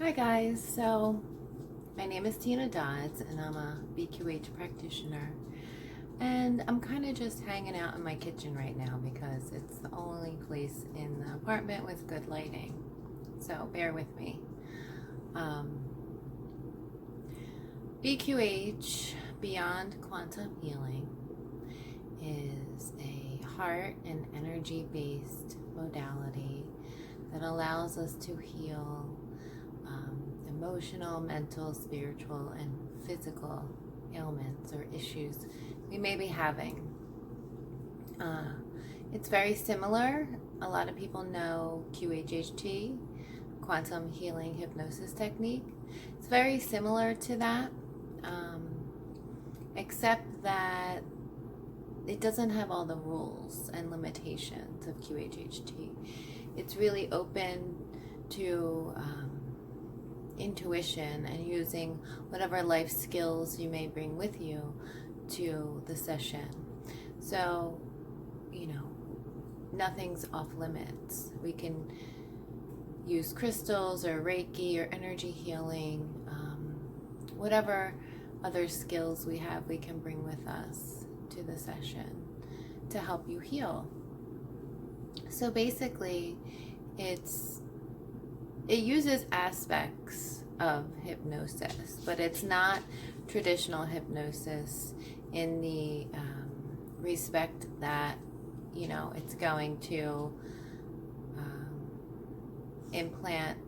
Hi guys, so my name is Tena Dodds and I'm a BQH practitioner, and I'm kind of just hanging out in my kitchen right now because it's the only place in the apartment with good lighting, so bear with me. BQH, Beyond Quantum Healing, is a heart and energy based modality that allows us to heal emotional, mental, spiritual, and physical ailments or issues we may be having. It's very similar. A lot of people know qhht, quantum healing hypnosis technique. It's very similar to that, except that it doesn't have all the rules and limitations of qhht. It's really open to intuition and using whatever life skills you may bring with you to the session. So, nothing's off limits. We can use crystals or Reiki or energy healing, whatever other skills we have, we can bring with us to the session to help you heal. So basically, it uses aspects of hypnosis, but it's not traditional hypnosis in the respect that, it's going to implant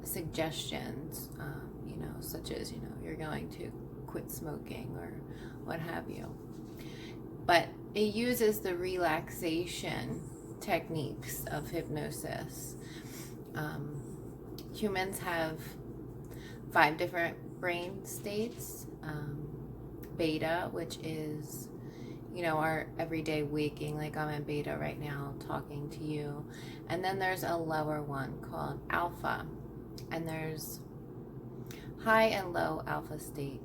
suggestions, such as, you're going to quit smoking or what have you. But it uses the relaxation techniques of hypnosis. Humans have 5 different brain states. Beta, which is, our everyday waking, like I'm in beta right now talking to you. And then there's a lower one called alpha. And there's high and low alpha state.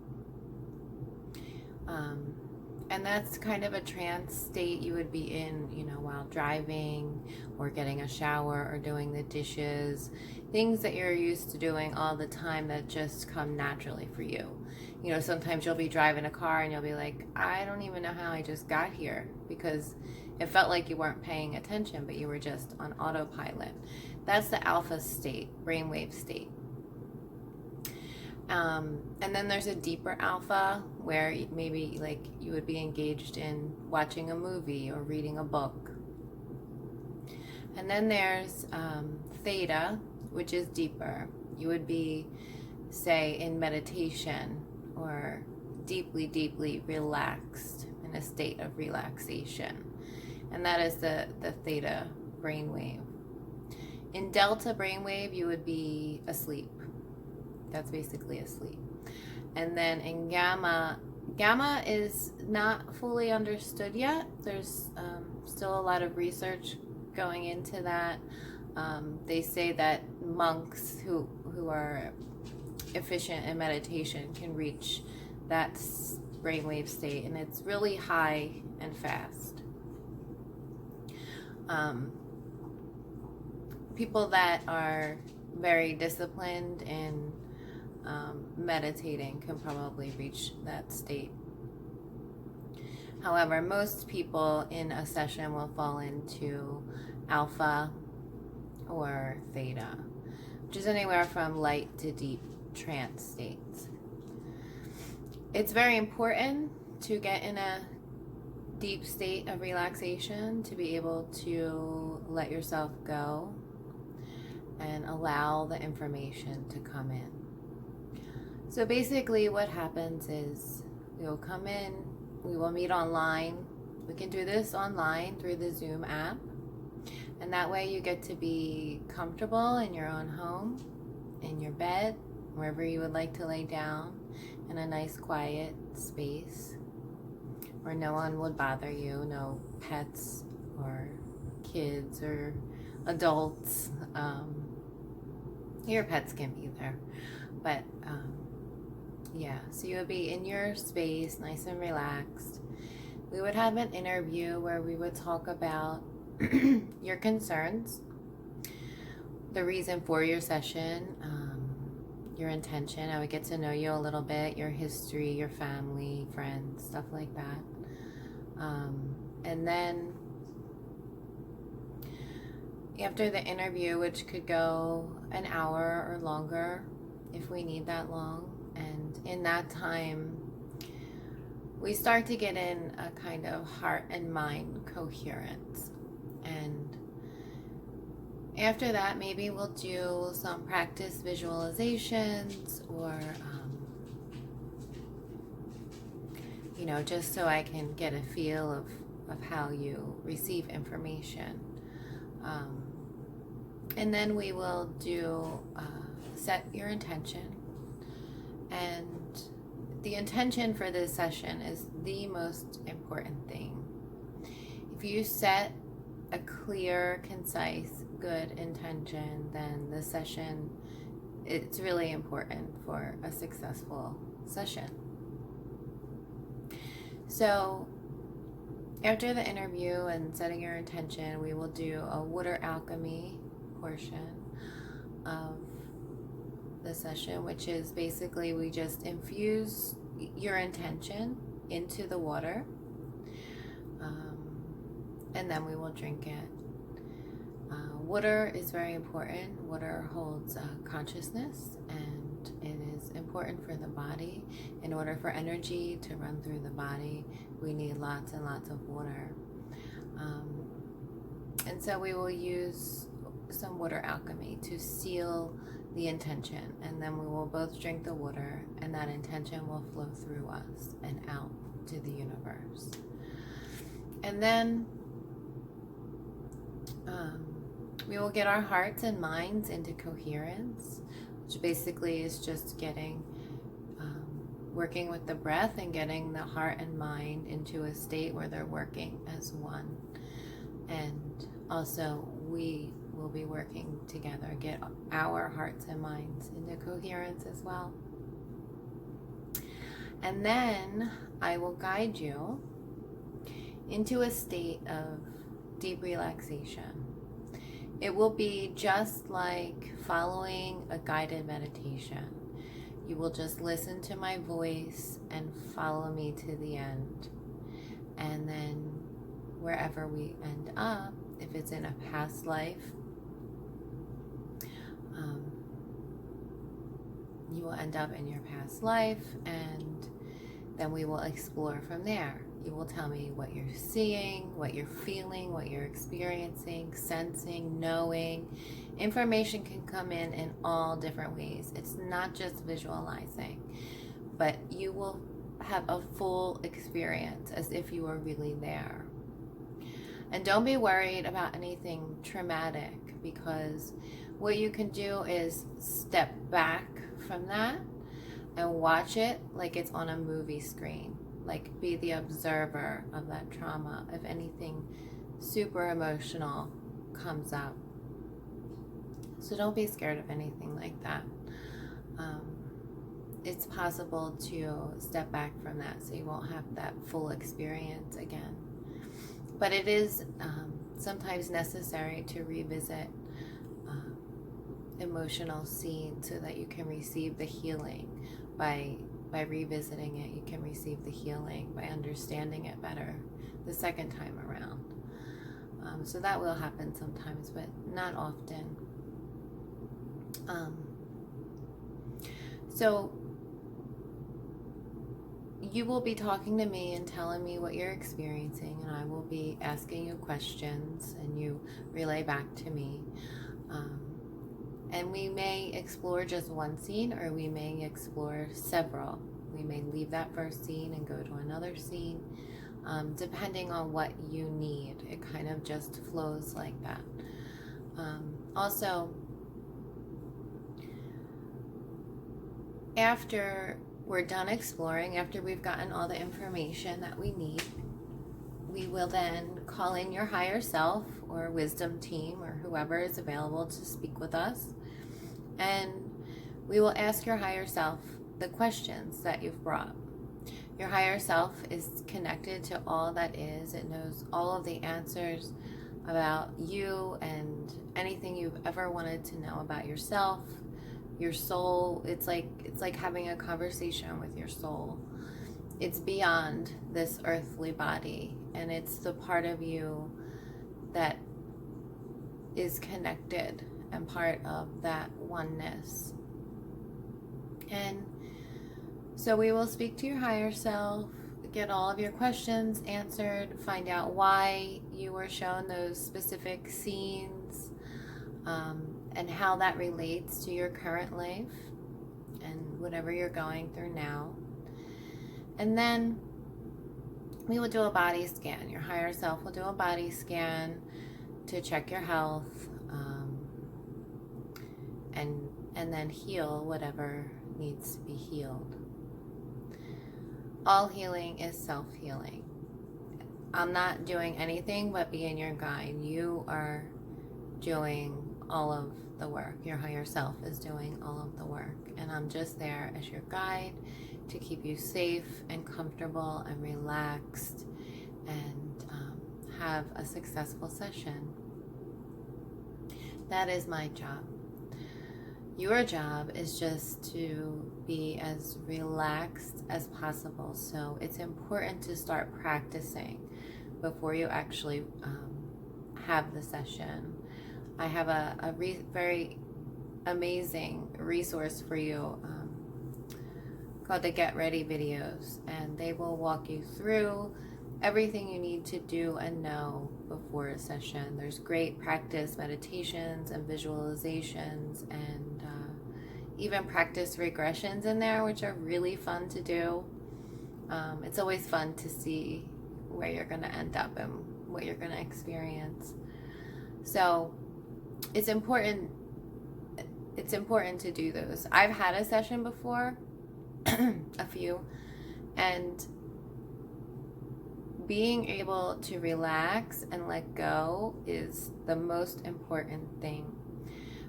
And that's kind of a trance state you would be in, while driving or getting a shower or doing the dishes, things that you're used to doing all the time that just come naturally for you. Sometimes you'll be driving a car and you'll be like, I don't even know how I just got here, because it felt like you weren't paying attention, but you were just on autopilot. That's the alpha state, brainwave state. And then there's a deeper alpha where maybe like you would be engaged in watching a movie or reading a book. And then there's theta, which is deeper. You would be, say, in meditation or deeply, deeply relaxed, in a state of relaxation. And that is the theta brainwave. In delta brainwave, you would be asleep. That's basically asleep. And then in gamma is not fully understood yet. There's still a lot of research going into that. They say that monks who are efficient in meditation can reach that brainwave state, and it's really high and fast. People that are very disciplined in meditating can probably reach that state. However, most people in a session will fall into alpha or theta, which is anywhere from light to deep trance states. It's very important to get in a deep state of relaxation to be able to let yourself go and allow the information to come in. So basically what happens is we will come in, we will meet online. We can do this online through the Zoom app. And that way you get to be comfortable in your own home, in your bed, wherever you would like to lay down, in a nice quiet space where no one would bother you, no pets or kids or adults. Your pets can be there, but yeah, so you would be in your space, nice and relaxed. We would have an interview where we would talk about your concerns, the reason for your session, your intention. I would get to know you a little bit, your history, your family, friends, stuff like that. And then after the interview, which could go an hour or longer if we need that long, and in that time we start to get in a kind of heart and mind coherence. And after that, maybe we'll do some practice visualizations, or just so I can get a feel of how you receive information. And then we will do set your intention. And the intention for this session is the most important thing. If you set a clear, concise, good intention, then the session, it's really important for a successful session. So after the interview and setting your intention, we will do a water alchemy portion of the session, which is basically we just infuse your intention into the water, and then we will drink it. Water is very important. Water holds consciousness, and it is important for the body. In order for energy to run through the body, we need lots and lots of water. And so we will use some water alchemy to seal the intention, and then we will both drink the water, and that intention will flow through us and out to the universe. And then we will get our hearts and minds into coherence, which basically is just getting working with the breath and getting the heart and mind into a state where they're working as one. And also we will be working together, get our hearts and minds into coherence as well. And then I will guide you into a state of deep relaxation. It will be just like following a guided meditation. You will just listen to my voice and follow me to the end. And then wherever we end up, if it's in a past life, you will end up in your past life, and then we will explore from there. You will tell me what you're seeing, what you're feeling, what you're experiencing, sensing, knowing. Information can come in all different ways. It's not just visualizing, but you will have a full experience as if you were really there. And don't be worried about anything traumatic, because what you can do is step back from that and watch it like it's on a movie screen. Like, be the observer of that trauma. If anything super emotional comes up, so don't be scared of anything like that. It's possible to step back from that so you won't have that full experience again. But it is sometimes necessary to revisit emotional scenes so that you can receive the healing. By revisiting it, you can receive the healing by understanding it better the second time around. So that will happen sometimes, but not often. So you will be talking to me and telling me what you're experiencing, and I will be asking you questions, and you relay back to me. And we may explore just one scene, or we may explore several. We may leave that first scene and go to another scene, depending on what you need. It kind of just flows like that. Also, after we're done exploring, after we've gotten all the information that we need, we will then call in your higher self or wisdom team or whoever is available to speak with us. And we will ask your higher self the questions that you've brought. Your higher self is connected to all that is. It knows all of the answers about you and anything you've ever wanted to know about yourself, Your soul, it's like having a conversation with your soul. It's beyond this earthly body, and it's the part of you that is connected and part of that oneness. And so we will speak to your higher self, get all of your questions answered, find out why you were shown those specific scenes, and how that relates to your current life and whatever you're going through now. And then we will do a body scan. Your higher self will do a body scan to check your health, and then heal whatever needs to be healed. All healing is self-healing. I'm not doing anything but being your guide. You are doing all of the work. Your higher self is doing all of the work, and I'm just there as your guide to keep you safe and comfortable and relaxed, and have a successful session. That is my job. Your job is just to be as relaxed as possible. So it's important to start practicing before you actually have the session. I have a very amazing resource for you called the Get Ready videos, and they will walk you through everything you need to do and know before a session. There's great practice meditations and visualizations, and even practice regressions in there, which are really fun to do. It's always fun to see where you're going to end up and what you're going to experience. So it's important to do those. I've had a session before, a few, and being able to relax and let go is the most important thing.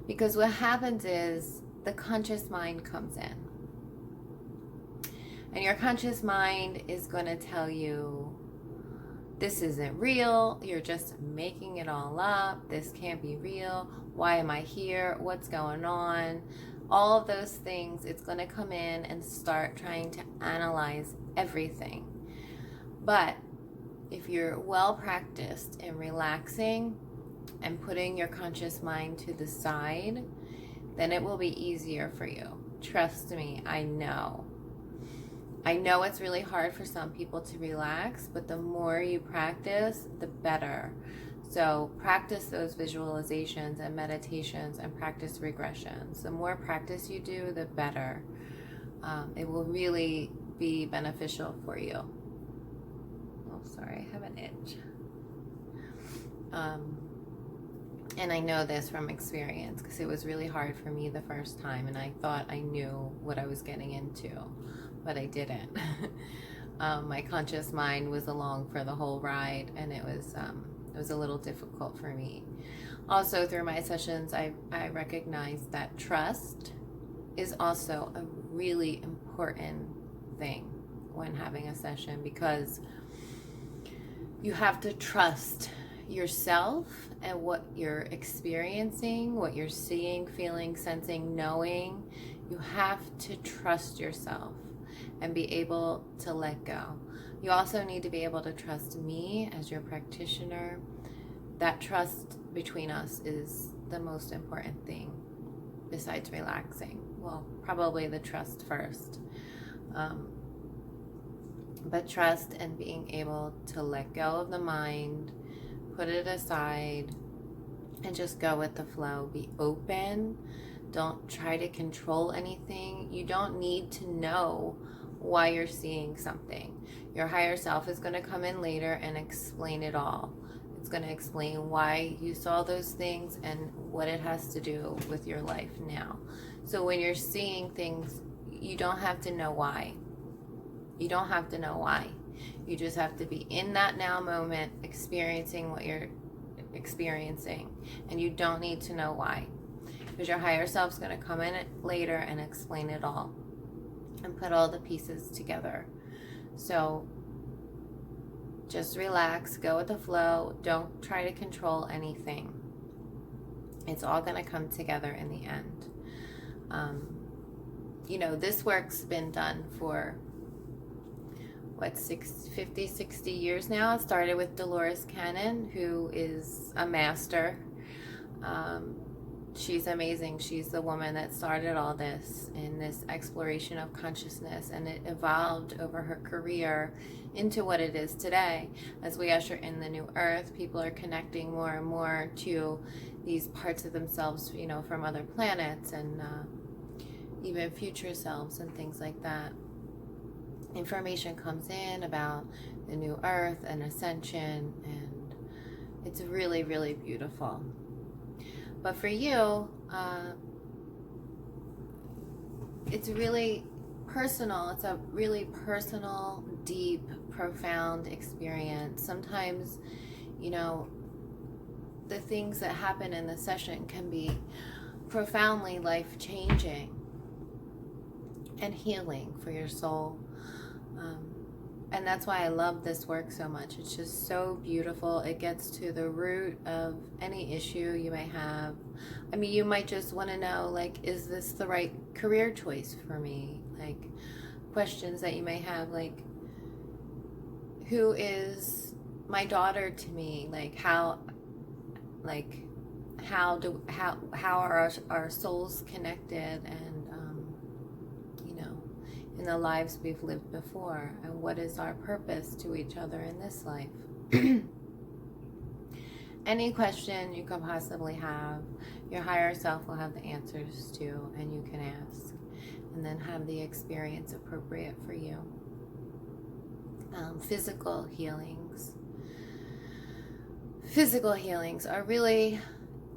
Because what happens is the conscious mind comes in. And your conscious mind is going to tell you, this isn't real, you're just making it all up, this can't be real, why am I here, what's going on? All of those things, it's going to come in and start trying to analyze everything. But if you're well practiced in relaxing and putting your conscious mind to the side, then it will be easier for you. Trust me, I know. I know it's really hard for some people to relax, but the more you practice, the better. So practice those visualizations and meditations and practice regressions. The more practice you do, the better. It will really be beneficial for you. Oh, sorry, I have an itch. And I know this from experience because it was really hard for me the first time, and I thought I knew what I was getting into, but I didn't. My conscious mind was along for the whole ride, and it was a little difficult for me. Also, through my sessions, I recognized that trust is also a really important thing when having a session, because you have to trust yourself and what you're experiencing, what you're seeing, feeling, sensing, knowing. You have to trust yourself and be able to let go. You also need to be able to trust me as your practitioner. That trust between us is the most important thing besides relaxing. Well, probably the trust first. But trust and being able to let go of the mind, put it aside, and just go with the flow. Be open. Don't try to control anything. You don't need to know why you're seeing something. Your higher self is going to come in later and explain it all. It's going to explain why you saw those things and what it has to do with your life now. So when you're seeing things, you don't have to know why. You don't have to know why. You just have to be in that now moment, experiencing what you're experiencing. And you don't need to know why. Because your higher self's going to come in later and explain it all and put all the pieces together. So just relax, go with the flow. Don't try to control anything. It's all going to come together in the end. You know, this work's been done for what, 50, 60 years now. It started with Dolores Cannon, who is a master. She's amazing. She's the woman that started all this in this exploration of consciousness, and it evolved over her career into what it is today. As we usher in the new earth, people are connecting more and more to these parts of themselves, you know, from other planets, and even future selves and things like that. Information comes in about the new earth and ascension, and it's really, really beautiful. But for you, it's really personal. It's a really personal, deep, profound experience. Sometimes, you know, the things that happen in the session can be profoundly life-changing and healing for your soul. And that's why I love this work so much. It's just so beautiful. It gets to the root of any issue you may have. I mean, you might just want to know, like, is this the right career choice for me? Like, questions that you may have, like, who is my daughter to me? Like, how are our souls connected, and in the lives we've lived before, and what is our purpose to each other in this life? Any question you could possibly have, your higher self will have the answers to, and you can ask, and then have the experience appropriate for you. Physical healings. Physical healings are really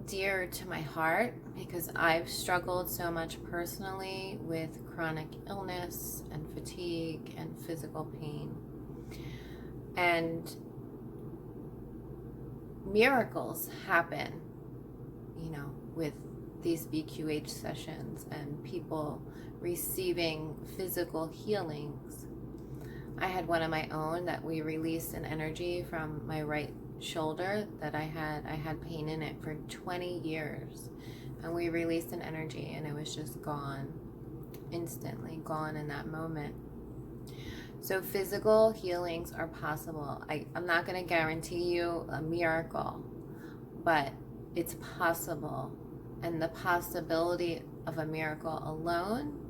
dear to my heart because I've struggled so much personally with chronic illness and fatigue and physical pain. And miracles happen, you know, with these BQH sessions and people receiving physical healings. I had one of my own that we released an energy from my right shoulder that I had pain in it for 20 years, and we released an energy and it was just gone, instantly gone in that moment. So physical healings are possible. I'm not going to guarantee you a miracle, but it's possible, and the possibility of a miracle alone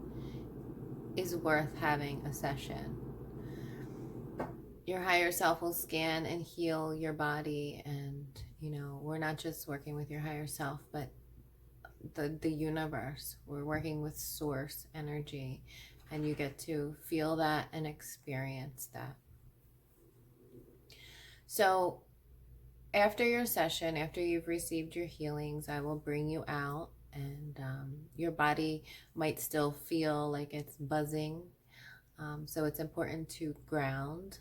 is worth having a session. Your higher self will scan and heal your body, and you know, we're not just working with your higher self, but the universe. We're working with source energy, and you get to feel that and experience that. So after your session, after you've received your healings, I will bring you out, and your body might still feel like it's buzzing. So it's important to ground.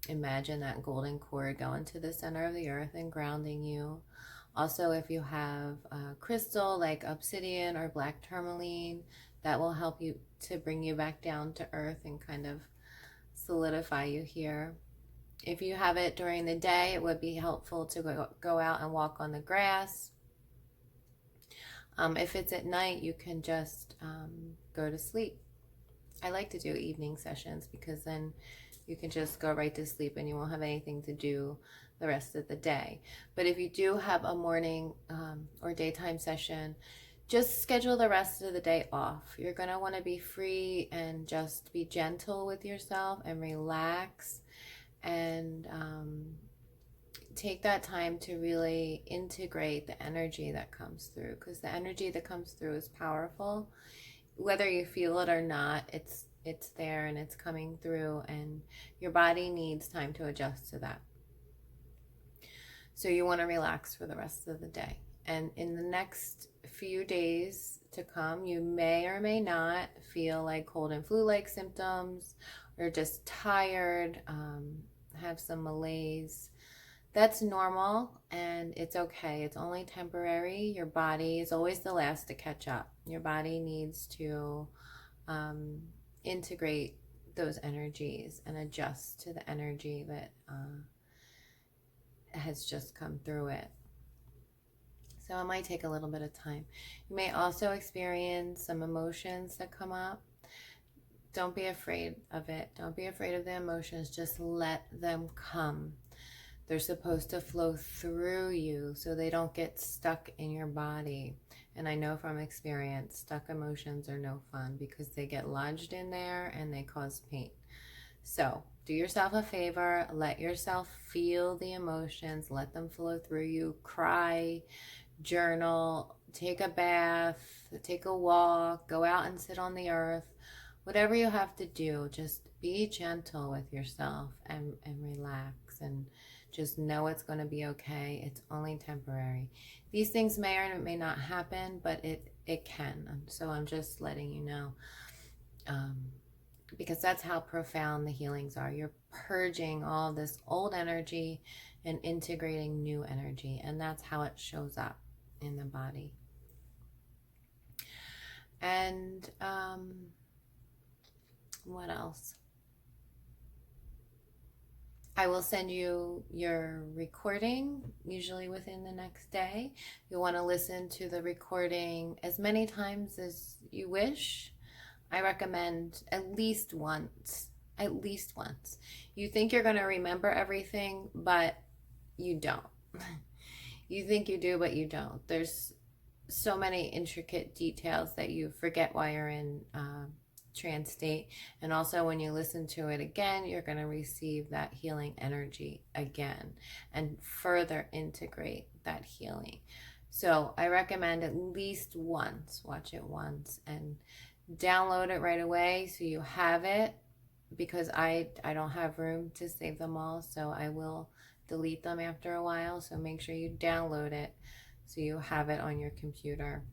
Imagine that golden cord going to the center of the earth and grounding you. Also, if you have crystal like obsidian or black tourmaline, that will help you to bring you back down to earth and kind of solidify you here. If you have it during the day, it would be helpful to go out and walk on the grass. If it's at night, you can just go to sleep. I like to do evening sessions because then you can just go right to sleep and you won't have anything to do the rest of the day. But if you do have a morning or daytime session, just schedule the rest of the day off. You're going to want to be free and just be gentle with yourself and relax, and take that time to really integrate the energy that comes through, because the energy that comes through is powerful. Whether you feel it or not, it's there and it's coming through, and your body needs time to adjust to that. So you want to relax for the rest of the day. And in the next few days to come, you may or may not feel like cold and flu-like symptoms, or just tired, have some malaise. That's normal, and it's okay. It's only temporary. Your body is always the last to catch up. Your body needs to integrate those energies and adjust to the energy that has just come through it. So it might take a little bit of time. You may also experience some emotions that come up. Don't be afraid of it. Don't be afraid of the emotions. Just let them come. They're supposed to flow through you so they don't get stuck in your body. And I know from experience, stuck emotions are no fun because they get lodged in there and they cause pain. So do yourself a favor, let yourself feel the emotions, let them flow through you, cry, journal, take a bath, take a walk, go out and sit on the earth. Whatever you have to do, just be gentle with yourself and relax and just know it's going to be okay. It's only temporary. These things may or may not happen, but it can. So I'm just letting you know, because that's how profound the healings are. You're purging all this old energy and integrating new energy, and that's how it shows up in the body. And what else? I will send you your recording, usually within the next day. You'll want to listen to the recording as many times as you wish. I recommend at least once. At least once. You think you're going to remember everything, but you don't. You think you do, but you don't. There's so many intricate details that you forget while you're in trance state. And also when you listen to it again, you're going to receive that healing energy again and further integrate that healing. So I recommend at least once, watch it once and download it right away so you have it, because I don't have room to save them all, so I will delete them after a while. So make sure you download it so you have it on your computer.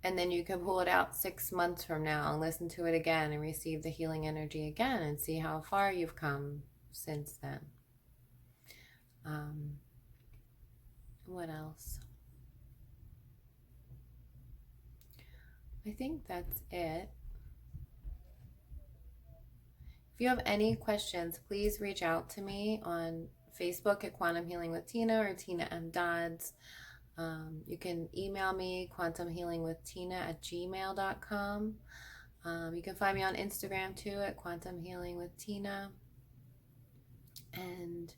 And then you can pull it out 6 months from now and listen to it again and receive the healing energy again and see how far you've come since then. What else? I think that's it. If you have any questions, please reach out to me on Facebook at Quantum Healing with Tena or Tena M Dodds. You can email me quantumhealingwithtena@gmail.com. You can find me on Instagram too at Quantum Healing with Tena, and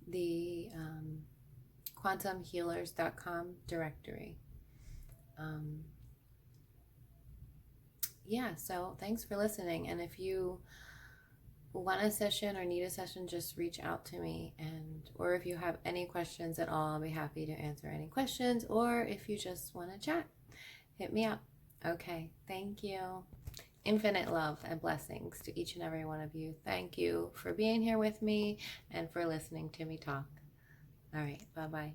the quantumhealers.com directory. Yeah, so thanks for listening. And if you want a session or need a session, just reach out to me. Or if you have any questions at all, I'll be happy to answer any questions. Or if you just want to chat, hit me up. Okay, thank you. Infinite love and blessings to each and every one of you. Thank you for being here with me and for listening to me talk. All right, bye-bye.